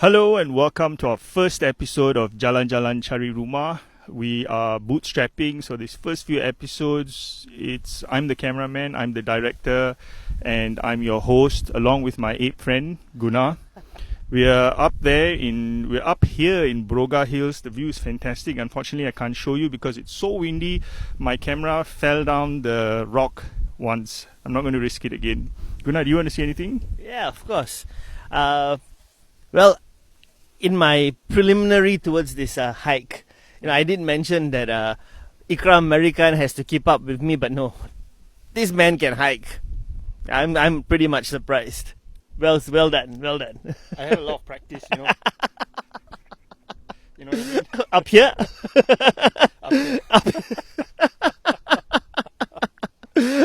Hello and welcome to our first episode of Jalan Jalan Cari Rumah. We are bootstrapping, so these first few episodes, I'm the cameraman, I'm the director, and I'm your host, along with my ape friend Guna. We're up here in Broga Hills. The view is fantastic. Unfortunately, I can't show you because it's so windy. My camera fell down the rock once. I'm not going to risk it again. Guna, do you want to say anything? Yeah, of course. Well, in my preliminary towards this hike, I did mention that Ikhram Merican has to keep up with me, but no, this man can hike. I'm pretty much surprised. Well done. I have a lot of practice, You know what I mean? Up here? Up here.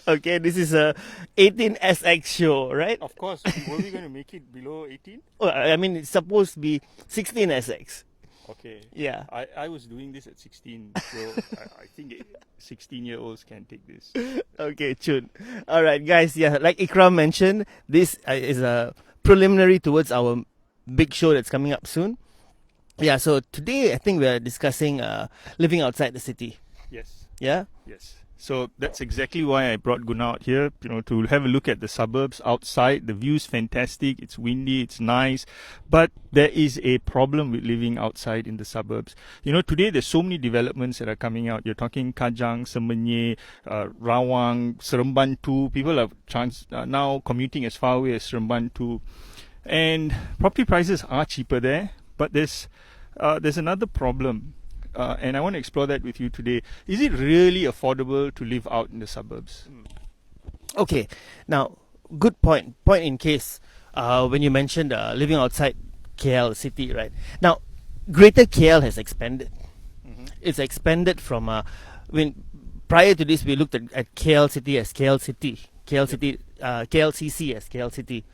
Okay, this is a 18SX show, right? Of course. Were we going to make it below 18? Well, I mean, it's supposed to be 16SX. Okay. Yeah. I was doing this at 16, so I think 16-year-olds can take this. Okay, Chun. Alright, guys, yeah, like Ikhram mentioned, this is a preliminary towards our big show that's coming up soon. Yeah, so today I think we're discussing living outside the city. Yes. Yeah? Yes. So that's exactly why I brought Guna out here, to have a look at the suburbs outside. The view's fantastic, it's windy, it's nice, but there is a problem with living outside in the suburbs. Today there's so many developments that are coming out. You're talking Kajang, Semenyih, Rawang, Seremban too. People are now commuting as far away as Seremban too. And property prices are cheaper there, but there's another problem. And I want to explore that with you today. Is it really affordable to live out in the suburbs? Okay, now, good point. Point in case when you mentioned living outside KL city, right? Now, Greater KL has expanded. Mm-hmm. It's expanded from, prior to this, we looked at KL city as KL city, KLCC as KL city,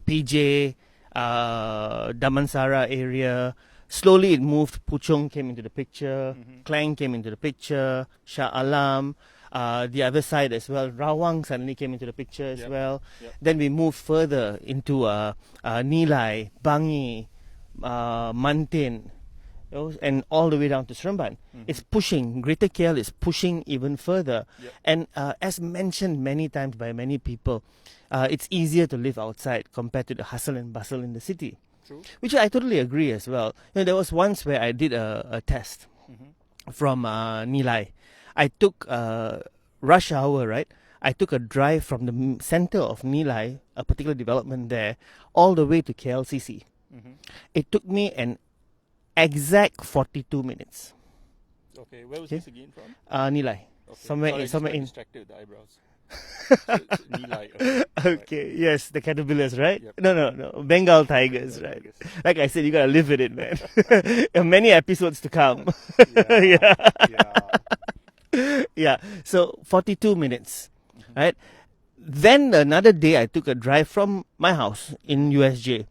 PJ, Damansara area. Slowly it moved. Puchong came into the picture. Mm-hmm. Klang came into the picture. Shah Alam. The other side as well. Rawang suddenly came into the picture as well. Yep. Then we moved further into Nilai, Bangi, Mantin, and all the way down to Seremban. Mm-hmm. It's pushing. Greater KL is pushing even further. Yep. And as mentioned many times by many people, it's easier to live outside compared to the hustle and bustle in the city. True. Which I totally agree as well. There was once where I did a test from Nilai. I took rush hour, right? I took a drive from the center of Nilai, a particular development there, all the way to KLCC. Mm-hmm. It took me an exact 42 minutes. Okay, where was this again from? Nilai. Okay. Somewhere in. Distracted with the eyebrows. So it's Nilai. Okay, right. Yes, the caterpillars, right? Yep. No, Bengal tigers, right? Like I said, you gotta live with it, man. Many episodes to come. Yeah. So 42 minutes, right? Then another day, I took a drive from my house in USJ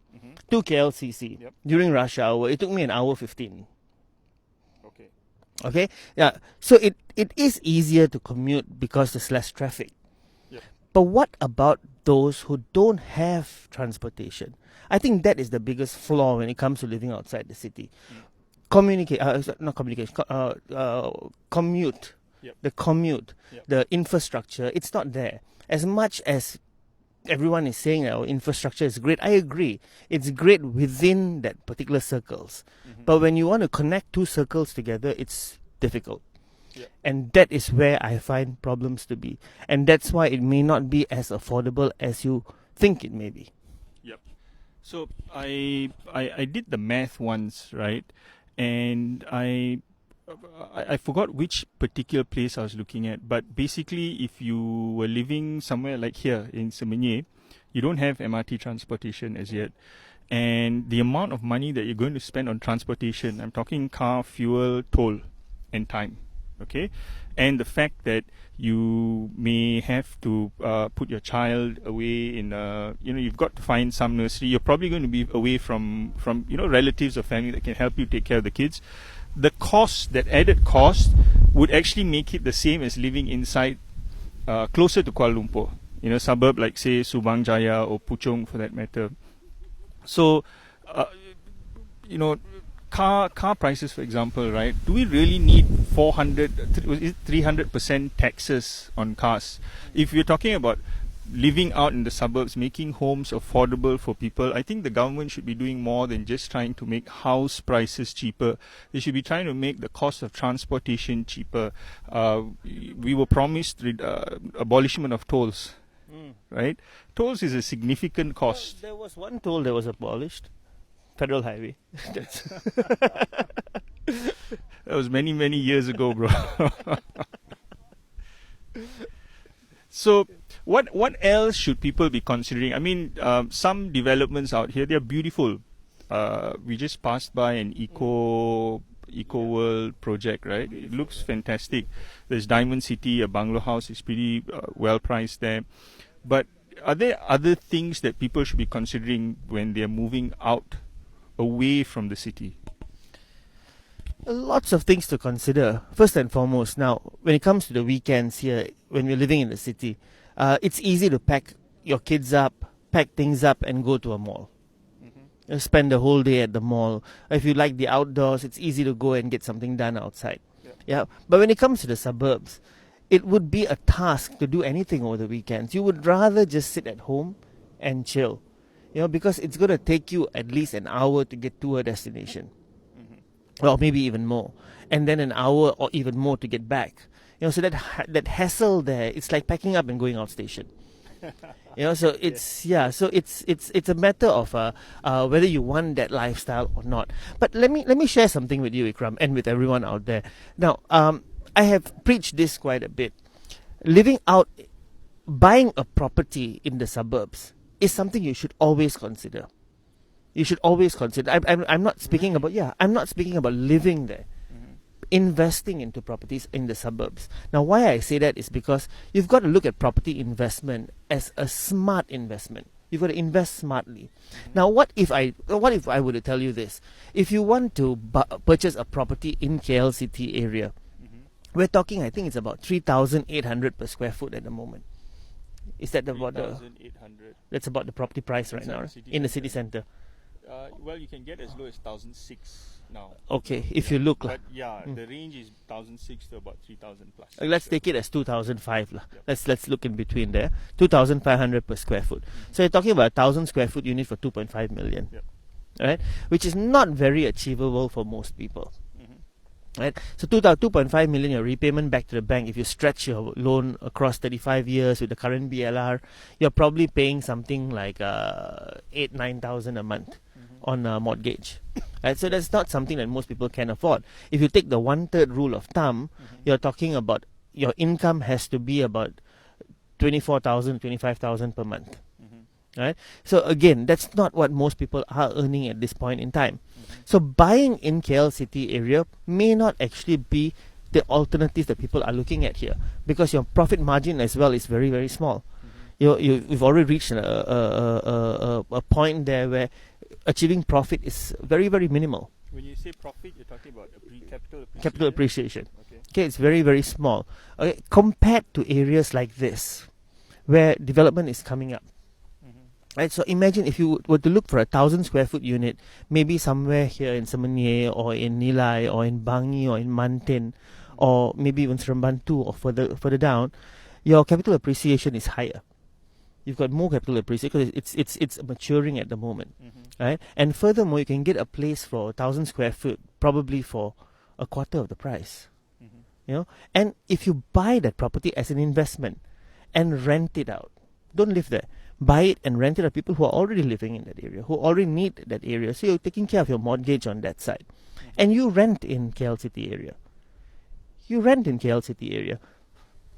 to KLCC during rush hour. It took me an hour 15. Okay. Yeah. So it is easier to commute because there's less traffic. But what about those who don't have transportation? I think that is the biggest flaw when it comes to living outside the city. Commute. The commute, the infrastructure, it's not there. As much as everyone is saying our infrastructure is great, I agree. It's great within that particular circles. Mm-hmm. But when you want to connect two circles together, it's difficult. Yep. And that is where I find problems to be. And that's why it may not be as affordable as you think it may be. Yep. So I did the math once, right? And I forgot which particular place I was looking at. But basically, if you were living somewhere like here in Semenyih, you don't have MRT transportation as yet. And the amount of money that you're going to spend on transportation, I'm talking car, fuel, toll, and time. Okay, and the fact that you may have to put your child away in you've got to find some nursery. You're probably going to be away from relatives or family that can help you take care of the kids. The cost, that added cost, would actually make it the same as living inside, closer to Kuala Lumpur, suburb like say Subang Jaya or Puchong for that matter. So you know, car prices, for example, right? Do we really need 300% taxes on cars? If we're talking about living out in the suburbs, making homes affordable for people, I think the government should be doing more than just trying to make house prices cheaper. They should be trying to make the cost of transportation cheaper. We were promised abolishment of tolls, right? Tolls is a significant cost. There was one toll that was abolished. Federal Highway. That was many, many years ago, bro. So, what else should people be considering? I mean, some developments out here, they're beautiful. We just passed by an Eco World project, right? It looks fantastic. There's Diamond City, a bungalow house is pretty well priced there. But are there other things that people should be considering when they're moving out, away from the city? Lots of things to consider. First and foremost, now, when it comes to the weekends here, when we're living in the city, it's easy to pack your kids up, pack things up, and go to a mall. Spend the whole day at the mall. If you like the outdoors, it's easy to go and get something done outside. Yeah. But when it comes to the suburbs, it would be a task to do anything over the weekends. You would rather just sit at home and chill. Because it's going to take you at least an hour to get to a destination. Or maybe even more. And then an hour or even more to get back. So that hassle there, it's like packing up and going outstation. So it's it's a matter of whether you want that lifestyle or not. But let me share something with you, Ikhram, and with everyone out there. Now, I have preached this quite a bit. Buying a property in the suburbs is something you should always consider. You should always consider. I'm not speaking about I'm not speaking about living there. Investing into properties in the suburbs. Now, why I say that is because you've got to look at property investment as a smart investment. You've got to invest smartly. Now, what if I were to tell you this? If you want to purchase a property in KLCT area, we're talking, I think it's about 3,800 per square foot at the moment. Is that about 3,800? That's about the property price right now, in the city centre. Well, you can get as low as 1,006 now. Okay, if you look. But the range is 1,006 to about 3,000 plus. Let's take it as 2,005. Let's look in between there. 2,500 per square foot. So you're talking about a 1,000 square foot unit for 2.5 million. Right? Which is not very achievable for most people. Right? So 2.5 million, your repayment back to the bank, if you stretch your loan across 35 years with the current BLR, you're probably paying something like 8,000-9,000 a month on a mortgage. Right? So that's not something that most people can afford. If you take the 1/3 rule of thumb, you're talking about your income has to be about 24,000, 25,000 per month. Right? So again, that's not what most people are earning at this point in time. So buying in KLCT area may not actually be the alternative that people are looking at here, because your profit margin as well is very, very small. You've already reached a point there where achieving profit is very, very minimal. When you say profit, you're talking about capital appreciation. Okay, it's very, very small. Okay, compared to areas like this, where development is coming up. Right, so imagine if you were to look for a 1,000 square foot unit, maybe somewhere here in Semenyih or in Nilai or in Bangi or in Mantin, or maybe even Seremban 2 or further down, your capital appreciation is higher. You've got more capital appreciation because it's maturing at the moment, right? And furthermore, you can get a place for 1,000 square foot probably for a quarter of the price. And if you buy that property as an investment and rent it out, don't live there. Buy it and rent it to people who are already living in that area, who already need that area. So you're taking care of your mortgage on that side. And you rent in KLCT area. You rent in KLCT area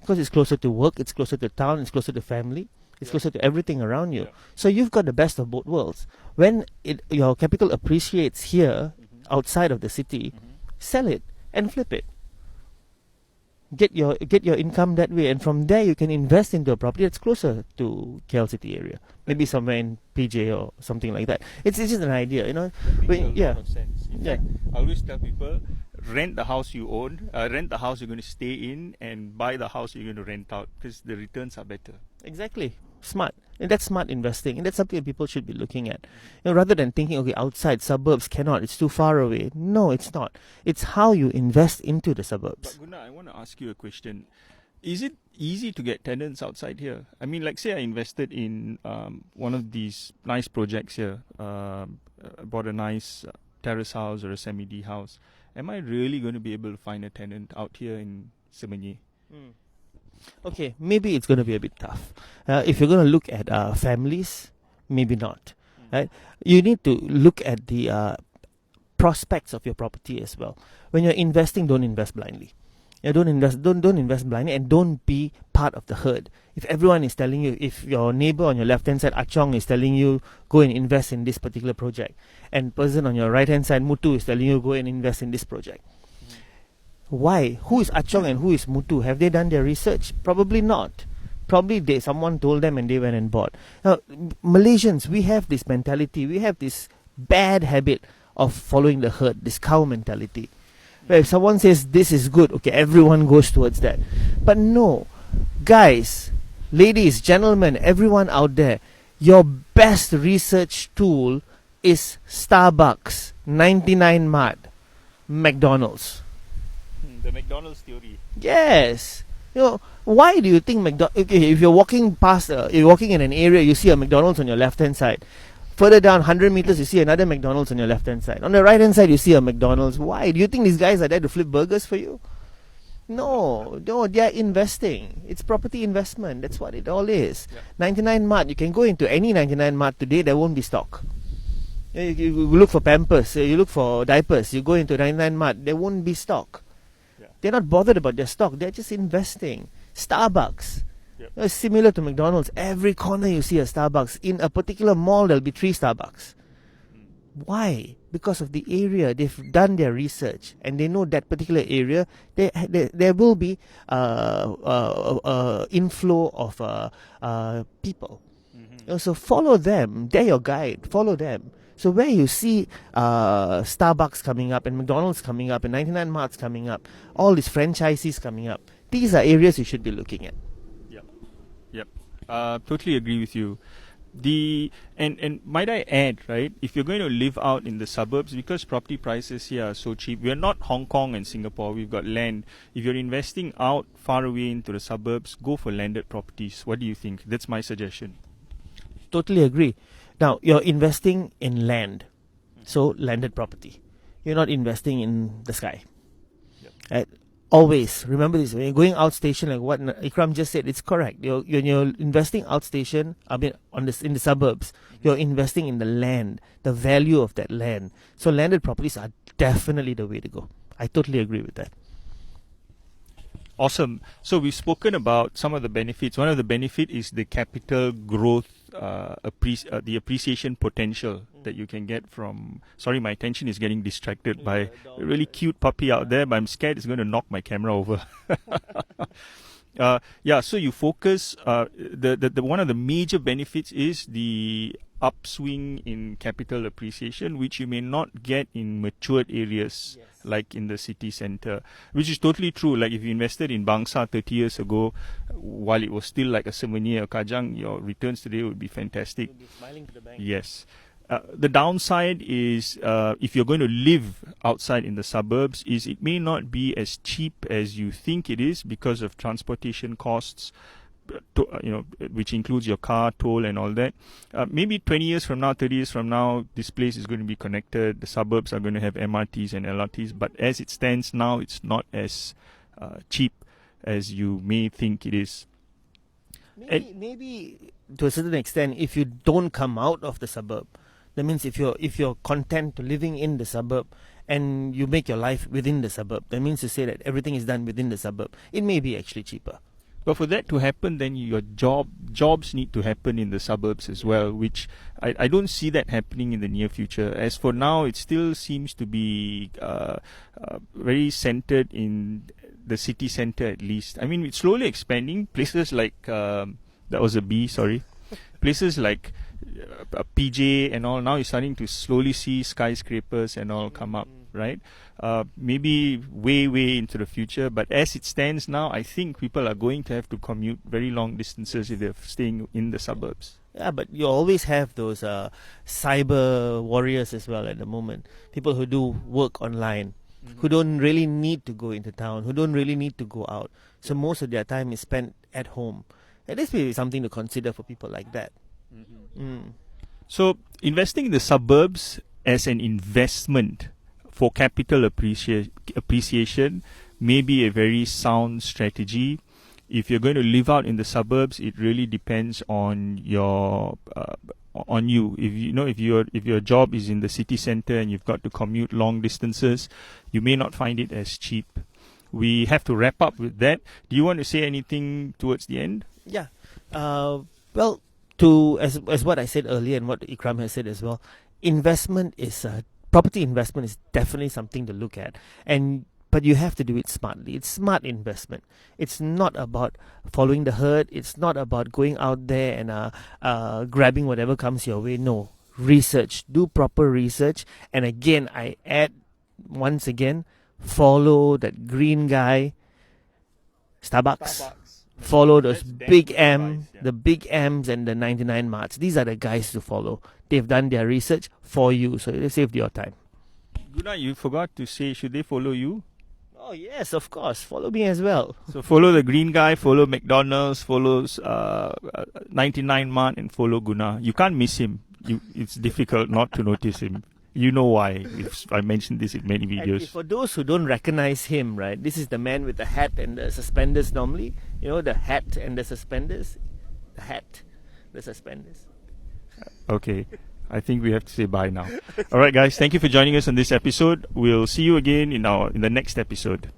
because it's closer to work, it's closer to town, it's closer to family, it's closer to everything around you. So you've got the best of both worlds. When your capital appreciates here, outside of the city, sell it and flip it. Get your income that way, and from there you can invest into a property that's closer to KLCT area, maybe somewhere in PJ or something like that. It's just an idea, That makes a lot of sense. In fact, I always tell people, rent the house you own, rent the house you're going to stay in, and buy the house you're going to rent out, because the returns are better. Exactly, smart. And that's smart investing, and that's something that people should be looking at. Rather than thinking, okay, outside suburbs cannot, it's too far away. No, it's not. It's how you invest into the suburbs. But Guna, I want to ask you a question. Is it easy to get tenants outside here? I mean, like say I invested in one of these nice projects here, bought a nice terrace house or a semi-D house. Am I really going to be able to find a tenant out here in Semenyih? Okay, maybe it's going to be a bit tough. If you're going to look at families, maybe not. Right? You need to look at the prospects of your property as well. When you're investing, don't invest blindly. Don't invest blindly, and don't be part of the herd. If everyone is telling you, if your neighbor on your left hand side, Achong, is telling you go and invest in this particular project, and person on your right hand side, Mutu, is telling you go and invest in this project. Why? Who is Achong and who is Mutu? Have they done their research? Probably not. Probably someone told them and they went and bought. Now, Malaysians, we have this mentality. We have this bad habit of following the herd, this cow mentality. Where if someone says this is good, okay, everyone goes towards that. But no, guys, ladies, gentlemen, everyone out there, your best research tool is Starbucks, 99 Mart, McDonald's. The McDonald's theory. Yes. Why do you think if you're walking past, you're walking in an area, you see a McDonald's on your left-hand side. Further down 100 meters, you see another McDonald's on your left-hand side. On the right-hand side, you see a McDonald's. Why? Do you think these guys are there to flip burgers for you? No, they're investing. It's property investment. That's what it all is. Yeah. 99 Mart, you can go into any 99 Mart today, there won't be stock. You look for Pampers, you look for diapers, you go into 99 Mart, there won't be stock. They're not bothered about their stock. They're just investing. Starbucks. Yep. Similar to McDonald's. Every corner you see a Starbucks. In a particular mall, there'll be 3 Starbucks. Why? Because of the area. They've done their research. And they know that particular area, there will be inflow of people. So follow them. They're your guide. Follow them. So where you see Starbucks coming up and McDonald's coming up and 99 Marts coming up, all these franchisees coming up, these are areas you should be looking at. Yep. Totally agree with you. And might I add, right, if you're going to live out in the suburbs, because property prices here are so cheap, we're not Hong Kong and Singapore, we've got land. If you're investing out far away into the suburbs, go for landed properties. What do you think? That's my suggestion. Totally agree. Now, you're investing in land, so landed property. You're not investing in the sky. Yep. Always remember this: when you're going outstation, like what Ikhram just said, it's correct. You're investing outstation. I mean, in the suburbs, you're investing in the land, the value of that land. So landed properties are definitely the way to go. I totally agree with that. Awesome. So we've spoken about some of the benefits. One of the benefit is the capital growth, the appreciation potential that you can get from... Sorry, my attention is getting distracted by a really cute puppy out there, but I'm scared it's going to knock my camera over. So you focus... the one of the major benefits is the upswing in capital appreciation, which you may not get in matured areas. Yes. Like in the city center, which is totally true. Like if you invested in Bangsa 30 years ago, while it was still like a Semenyih or Kajang, your returns today would be fantastic. You'll be smiling to the bank. Yes. The downside is if you're going to live outside in the suburbs, is it may not be as cheap as you think it is because of transportation costs, which includes your car, toll and all that. Maybe 20 years from now, 30 years from now, this place is going to be connected. The suburbs are going to have MRTs and LRTs. But as it stands now, it's not as cheap as you may think it is. Maybe to a certain extent, if you don't come out of the suburb, that means if you're content to living in the suburb and you make your life within the suburb, that means to say that everything is done within the suburb, it may be actually cheaper. But for that to happen, then your jobs need to happen in the suburbs as well, which I don't see that happening in the near future. As for now, it still seems to be very centered in the city center at least. I mean, it's slowly expanding. Places like, that was a B, sorry. Places like PJ and all, now you're starting to slowly see skyscrapers and all come up, right? Maybe way into the future, but as it stands now, I think people are going to have to commute very long distances if they're staying in the suburbs. Yeah, but you always have those cyber warriors as well at the moment. People who do work online, who don't really need to go into town, who don't really need to go out. So most of their time is spent at home. And this may be something to consider for people like that. So investing in the suburbs as an investment for capital appreciation may be a very sound strategy. If you're going to live out in the suburbs, it really depends on your on you. If your job is in the city center and you've got to commute long distances, you may not find it as cheap. We have to wrap up with that. Do you want to say anything towards the end? Yeah. Well, as what I said earlier and what Ikhram has said as well, property investment is definitely something to look at, but you have to do it smartly. It's smart investment. It's not about following the herd. It's not about going out there and grabbing whatever comes your way. No, research. Do proper research. And again, I add once again, follow that green guy, Starbucks. Follow those big the big M's and the 99 Marts. These are the guys to follow. They've done their research for you, so they saved your time. Guna, you forgot to say, should they follow you? Oh yes, of course. Follow me as well. So follow the green guy, follow McDonald's, follow 99 Mart, and follow Guna. You can't miss him. It's difficult not to notice him. You know why. I mentioned this in many videos. And for those who don't recognize him, right, this is the man with the hat and the suspenders normally. You know, the hat and the suspenders? The hat, the suspenders. Okay. I think we have to say bye now. All right, guys. Thank you for joining us on this episode. We'll see you again in the next episode.